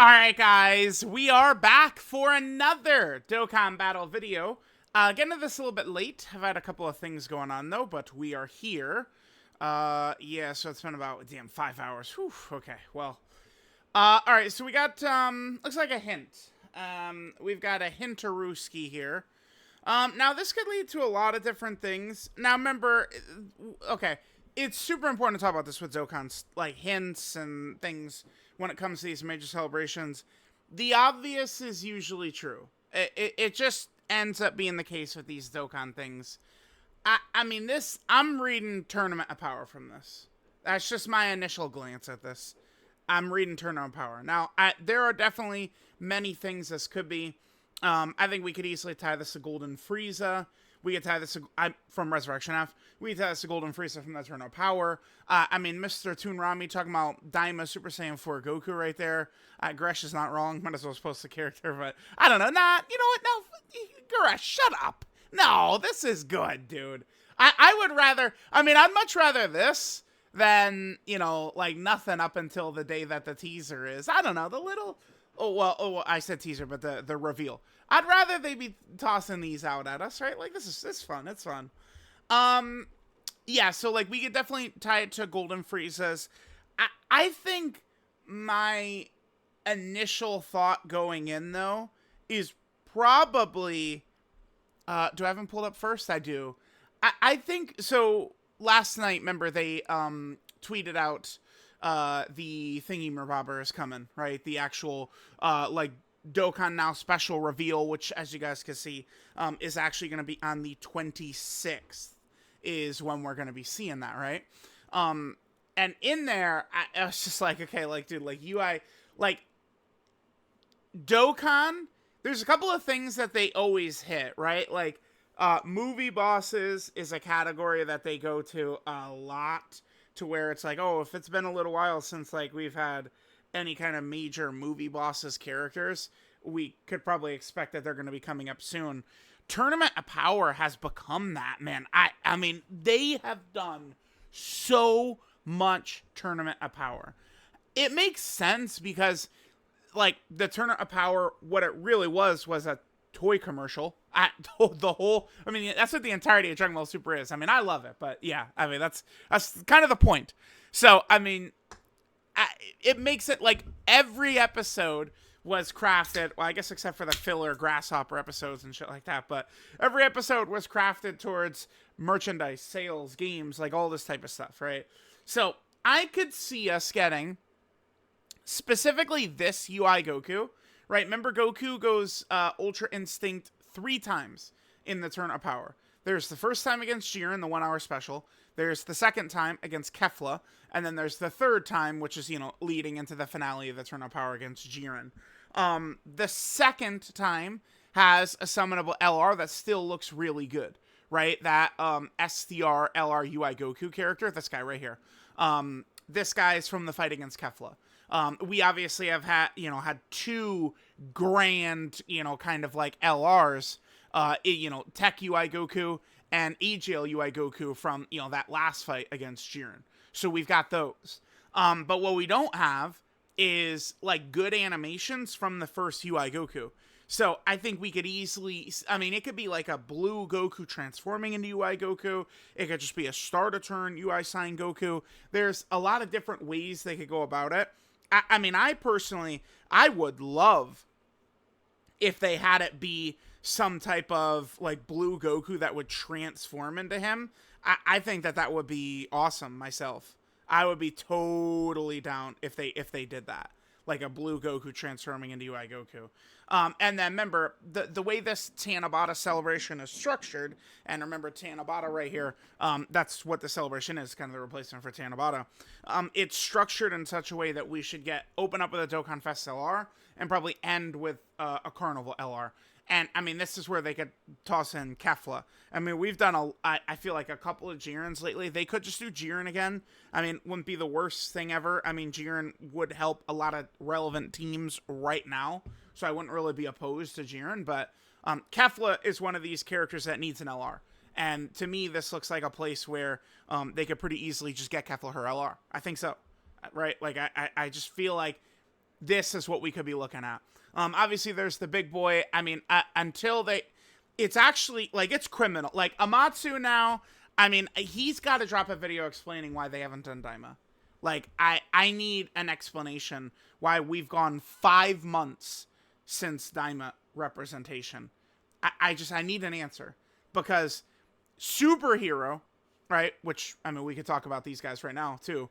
Alright guys, we are back for another Dokkan Battle video. Getting to this a little bit late. I've had a couple of things going on though, but we are here. Yeah, so it's been about, 5 hours. Whew, okay, well. Alright, so we got, looks like a hint. We've got a Hintaruski here. Now this could lead to a lot of different things. Now remember, okay, it's super important to talk about this with Dokkan's, like, hints and things when it comes to these major celebrations. The obvious is usually true. It just ends up being the case with these Dokkan things. I mean, I'm reading Tournament of Power from this. That's just my initial glance at this. I'm reading Tournament of Power. Now, there are definitely many things this could be. I think we could easily tie this to Golden Frieza. We could tie this to, from Resurrection F. We could tie this to Golden Frieza from the Tournament of Power. I mean, Mr. Toonrami talking about Daima Super Saiyan 4 Goku right there. Gresh is not wrong. Might as well post the character, but I don't know. Nah, you know what? No, Gresh, shut up. No, this is good, dude. I would rather, I mean, I'd much rather this than, you know, like nothing up until the day that the teaser is. I don't know, the little... I said teaser, but the reveal. I'd rather they be tossing these out at us, right? Like, this is fun. It's fun. Yeah, so, like, we could definitely tie it to Golden Frieza's. I think my initial thought going in, though, is probably... do I have them pulled up first? I do. I think... So, last night, remember, they tweeted out... the thingy-mabobber is coming, right? The actual, like, Dokkan Now special reveal, which, as you guys can see, is actually going to be on the 26th, is when we're going to be seeing that, right? And in there, I was just like, okay, like, dude, like, UI, like, Dokkan, there's a couple of things that they always hit, right? Like, movie bosses is a category that they go to a lot, to where it's like, oh, if it's been a little while since, like, we've had any kind of major movie bosses characters, we could probably expect that they're going to be coming up soon. Tournament of Power has become that, man. I mean, they have done so much Tournament of Power. It makes sense because, like, the Tournament of Power, what it really was a toy commercial. I mean, that's what the entirety of Dragon Ball Super is. I mean, I love it, but yeah, I mean, that's kind of the point. So, I mean, it makes it like every episode was crafted, well, I guess except for the filler Grasshopper episodes and shit like that, but every episode was crafted towards merchandise, sales, games, like all this type of stuff, right? So, I could see us getting specifically this UI Goku. Right, remember Goku goes Ultra Instinct 3 times in the Tournament of Power. There's the first time against Jiren, the 1 hour special. There's the second time against Kefla. And then there's the third time, which is, you know, leading into the finale of the Tournament of Power against Jiren. The second time has a summonable LR that still looks really good, right? That SDR LR UI Goku character, this guy right here. This guy is from the fight against Kefla. We obviously have had 2 grand, kind of like LRs, Tech UI Goku and AGL UI Goku from, that last fight against Jiren. So we've got those. But what we don't have is, like, good animations from the first UI Goku. So I think we could easily, I mean, it could be like a blue Goku transforming into UI Goku. It could just be a start of turn UI Sign Goku. There's a lot of different ways they could go about it. I mean, I personally, I would love if they had it be some type of, like, blue Goku that would transform into him. I think that would be awesome myself. I would be totally down if they did that. Like a blue Goku transforming into UI Goku. And then remember, the way this Tanabata celebration is structured, and remember Tanabata right here, that's what the celebration is, kind of the replacement for Tanabata. It's structured in such a way that we should open up with a Dokkan Fest LR, and probably end with a Carnival LR. And, I mean, this is where they could toss in Kefla. I mean, we've done, I feel like a couple of Jirens lately. They could just do Jiren again. I mean, wouldn't be the worst thing ever. I mean, Jiren would help a lot of relevant teams right now. So I wouldn't really be opposed to Jiren. But Kefla is one of these characters that needs an LR. And to me, this looks like a place where they could pretty easily just get Kefla her LR. I think so. Right? Like, I just feel like this is what we could be looking at. Obviously, there's the big boy. I mean, until they... It's actually, like, it's criminal. Like, Amatsu now, I mean, he's got to drop a video explaining why they haven't done Daima. Like, I need an explanation why we've gone 5 months since Daima representation. I need an answer. Because Superhero, right, which, I mean, we could talk about these guys right now, too.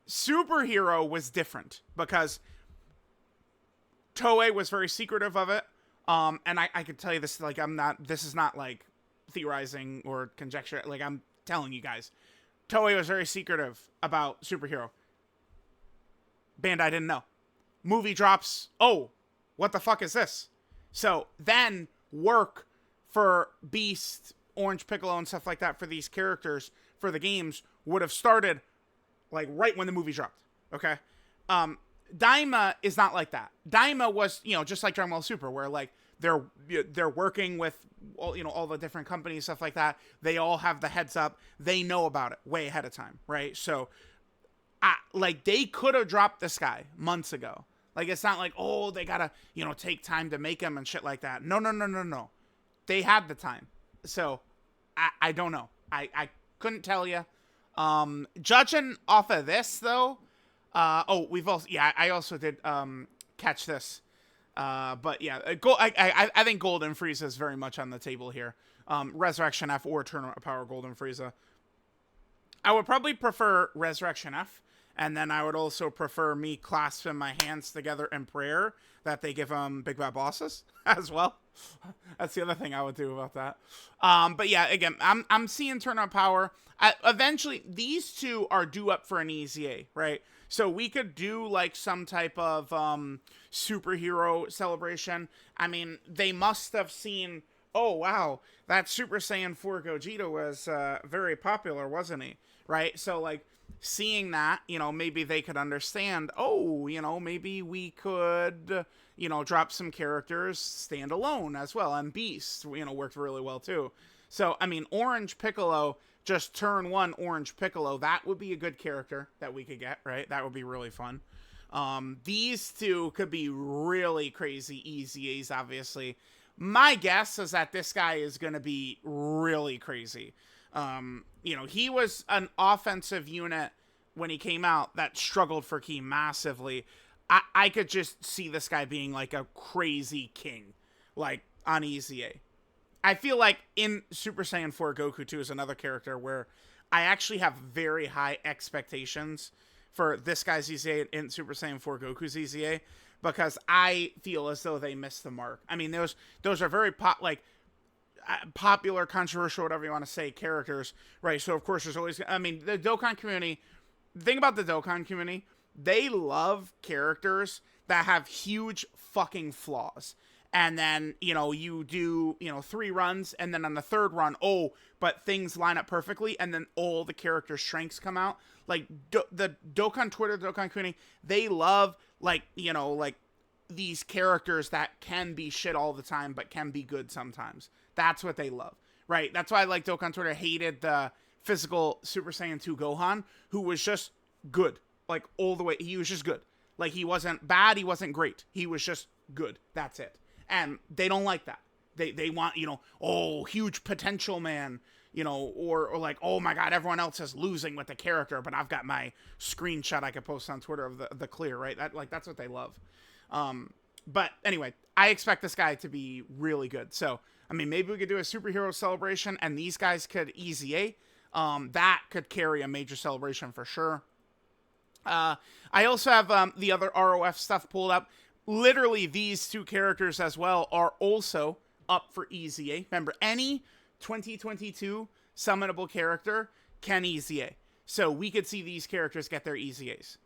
Superhero was different because Toei was very secretive of it. And I could tell you this, like, this is not, like, theorizing or conjecture. Like, I'm telling you guys. Toei was very secretive about Superhero. Bandai didn't know. Movie drops. Oh, what the fuck is this? So, then, work for Beast, Orange Piccolo, and stuff like that for these characters, for the games, would have started, like, right when the movie dropped. Okay? Daima is not like that. Daima was, just like Dragon Ball Super, where, like, they're working with all the different companies, stuff like that. They all have the heads up. They know about it way ahead of time, right? So, like, they could have dropped this guy months ago. Like, it's not like, oh, they gotta, take time to make him and shit like that. No. They had the time. So, I don't know. I couldn't tell you. Judging off of this, though, I also did catch this. But yeah, I think Golden Frieza is very much on the table here. Resurrection F or Tournament Power Golden Frieza. I would probably prefer Resurrection F, and then I would also prefer me clasping my hands together in prayer that they give Big Bad Bosses as well. That's the other thing I would do about that. But yeah, again, I'm seeing Tournament Power. Eventually, these two are due up for an EZA, right? So we could do, like, some type of superhero celebration. I mean, they must have seen, oh, wow, that Super Saiyan 4 Gogeta was very popular, wasn't he? Right? So, like, seeing that, maybe they could understand, oh, maybe we could, drop some characters standalone as well. And Beast, worked really well, too. So, I mean, Orange Piccolo... Just turn 1 Orange Piccolo. That would be a good character that we could get, right? That would be really fun. These two could be really crazy EZAs, obviously. My guess is that this guy is going to be really crazy. He was an offensive unit when he came out that struggled for Ki massively. I could just see this guy being like a crazy king, like on EZA. I feel like in Super Saiyan 4 Goku 2 is another character where I actually have very high expectations for this guy's EZA in Super Saiyan 4 Goku's EZA because I feel as though they missed the mark. I mean, those are very popular, controversial, whatever you want to say, characters, right? So, of course, there's always... I mean, the Dokkan community... The thing about the Dokkan community, they love characters that have huge fucking flaws. And then, you do, 3 runs, and then on the 3rd run, but things line up perfectly, and then all the character strengths come out. Like, the Dokkan Twitter, Dokkan community, they love, like, these characters that can be shit all the time, but can be good sometimes. That's what they love, right? That's why, like, Dokkan Twitter hated the physical Super Saiyan 2 Gohan, who was just good, like, all the way. He was just good. Like, he wasn't bad, he wasn't great. He was just good. That's it. And they don't like that. They want, huge potential man, or like, oh my God, everyone else is losing with the character, but I've got my screenshot I could post on Twitter of the clear, right? That's what they love. But anyway, I expect this guy to be really good. So, I mean, maybe we could do a superhero celebration and these guys could EZA. That could carry a major celebration for sure. I also have the other ROF stuff pulled up. Literally, these 2 characters as well are also up for EZA. Remember, any 2022 summonable character can EZA. So we could see these characters get their EZAs.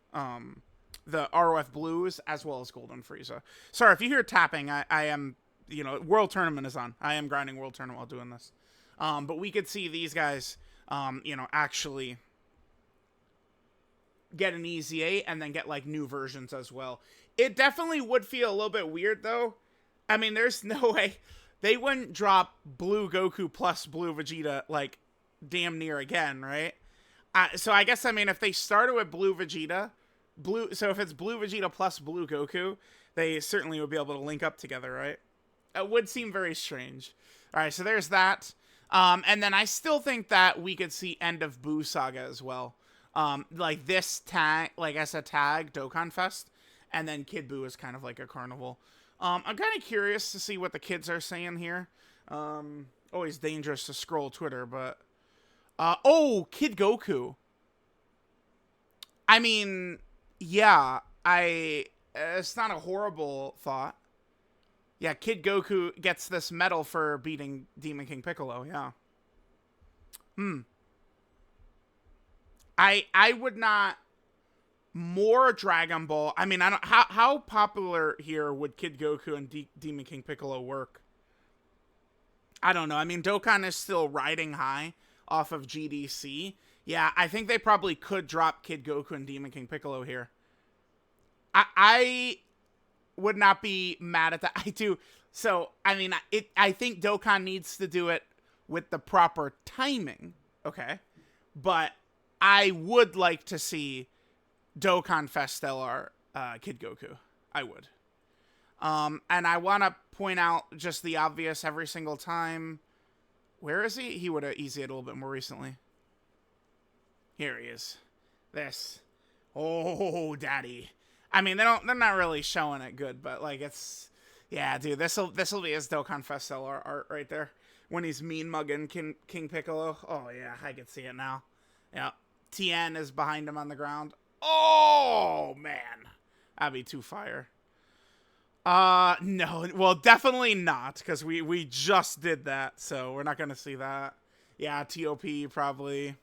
The ROF Blues as well as Golden Frieza. Sorry, if you hear tapping, I am, World Tournament is on. I am grinding World Tournament while doing this. But we could see these guys, actually get an EZA and then get, like, new versions as well. It definitely would feel a little bit weird, though. I mean, there's no way they wouldn't drop Blue Goku plus Blue Vegeta, like, damn near again, right? So I guess, I mean, if they started with Blue Vegeta, Blue. So if it's Blue Vegeta plus Blue Goku, they certainly would be able to link up together, right? It would seem very strange. All right, so there's that. And then I still think that we could see end of Buu Saga as well. Like this tag, like as a tag, Dokkan Fest, and then Kid Buu is kind of like a carnival. I'm kind of curious to see what the kids are saying here. Always dangerous to scroll Twitter, but oh, Kid Goku. I mean, yeah, it's not a horrible thought. Yeah, Kid Goku gets this medal for beating Demon King Piccolo. Yeah. I would not more Dragon Ball. I mean, I don't how popular here would Kid Goku and Demon King Piccolo work? I don't know. I mean, Dokkan is still riding high off of GDC. Yeah, I think they probably could drop Kid Goku and Demon King Piccolo here. I would not be mad at that. I do. So, I mean, I think Dokkan needs to do it with the proper timing. Okay. But I would like to see Dokkan Fest Stellar Kid Goku. I would. And I want to point out just the obvious every single time. Where is he? He would have eased it a little bit more recently. Here he is. This. Oh, daddy. I mean, they're not really showing it good, but like it's, yeah, dude, this'll be his Dokkan Fest Stellar art right there. When he's mean mugging King Piccolo. Oh yeah, I can see it now. Yeah. Tien is behind him on the ground. Oh man. That'd be too fire. No, well, definitely not, because we just did that, so we're not gonna see that. Yeah, TOP probably.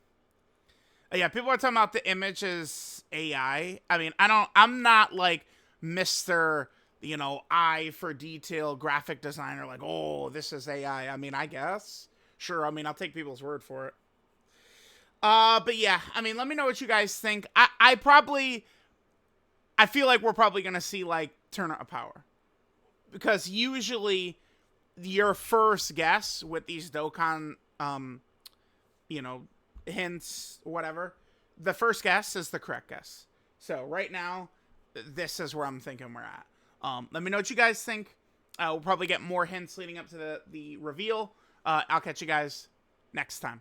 Yeah, people are talking about the image as AI. I mean, I'm not like Mr. Eye for detail graphic designer, like, oh, this is AI. I mean, I guess. Sure, I mean, I'll take people's word for it. But yeah, I mean, let me know what you guys think. I feel like we're probably gonna see like Tournament of Power. Because usually your first guess with these Dokkan, hints, whatever, the first guess is the correct guess. So right now, this is where I'm thinking we're at. Let me know what you guys think. We'll probably get more hints leading up to the reveal. I'll catch you guys next time.